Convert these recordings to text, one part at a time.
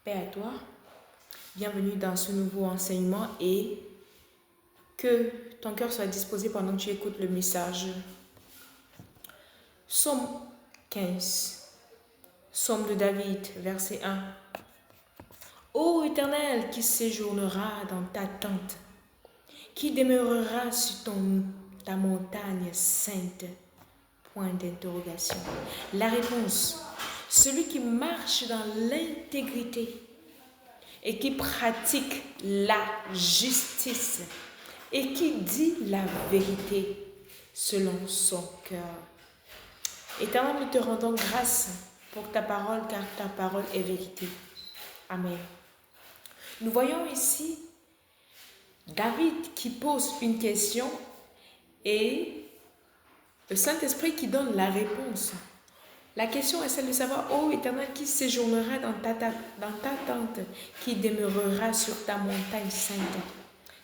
Paix à toi, bienvenue dans ce nouveau enseignement et que ton cœur soit disposé pendant que tu écoutes le message. Psaume 15, Psaume de David, verset 1. Ô Éternel, qui séjournera dans ta tente, qui demeurera sur ta montagne sainte? Point d'interrogation. La réponse, celui qui marche dans l'intégrité et qui pratique la justice et qui dit la vérité selon son cœur. Éternel, nous te rendons grâce pour ta parole, car ta parole est vérité. Amen. Nous voyons ici David qui pose une question et le Saint-Esprit qui donne la réponse. La question est celle de savoir, ô Éternel, qui séjournera dans ta tente, qui demeurera sur ta montagne sainte.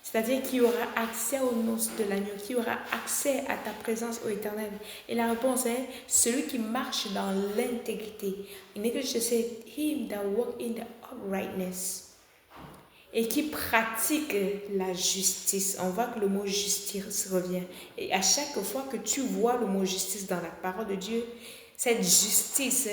C'est-à-dire qui aura accès aux noces de l'agneau, qui aura accès à ta présence, ô Éternel. Et la réponse est celui qui marche dans l'intégrité. In English, it says, him that walk in the uprightness. Et qui pratique la justice. On voit que le mot justice revient. Et à chaque fois que tu vois le mot justice dans la parole de Dieu, cette justice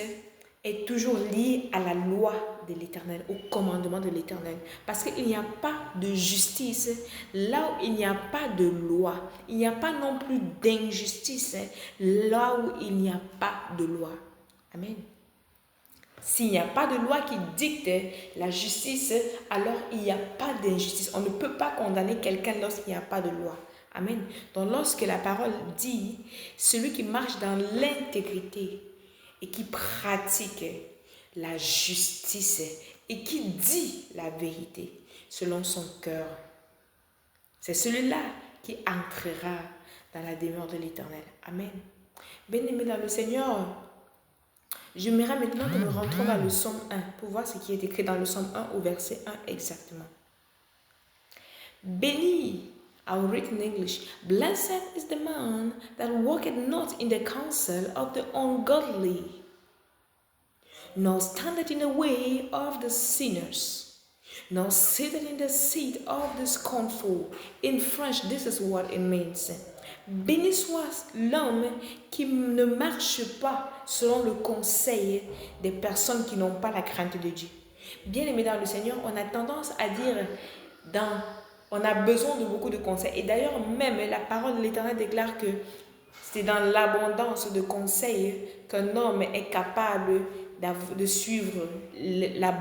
est toujours liée à la loi de l'Éternel, au commandement de l'Éternel. Parce qu'il n'y a pas de justice là où il n'y a pas de loi. Il n'y a pas non plus d'injustice là où il n'y a pas de loi. Amen. S'il n'y a pas de loi qui dicte la justice, alors il n'y a pas d'injustice. On ne peut pas condamner quelqu'un lorsqu'il n'y a pas de loi. Amen. Donc lorsque la parole dit, celui qui marche dans l'intégrité et qui pratique la justice et qui dit la vérité selon son cœur, c'est celui-là qui entrera dans la demeure de l'Éternel. Amen. Bien-aimés dans le Seigneur, j'aimerais maintenant que nous rentrons dans le psaume 1 pour voir ce qui est écrit dans le psaume 1 au verset 1 exactement. Béni, I'll read in English. Blessed is the man that walketh not in the counsel of the ungodly, nor standeth in the way of the sinners, nor sitteth in the seat of the scornful. In French, this is what it means. Béni soit l'homme qui ne marche pas selon le conseil des personnes qui n'ont pas la crainte de Dieu. Bien aimé dans le Seigneur, on a tendance à dire on a besoin de beaucoup de conseils. Et d'ailleurs, même la parole de l'Éternel déclare que c'est dans l'abondance de conseils qu'un homme est capable de suivre la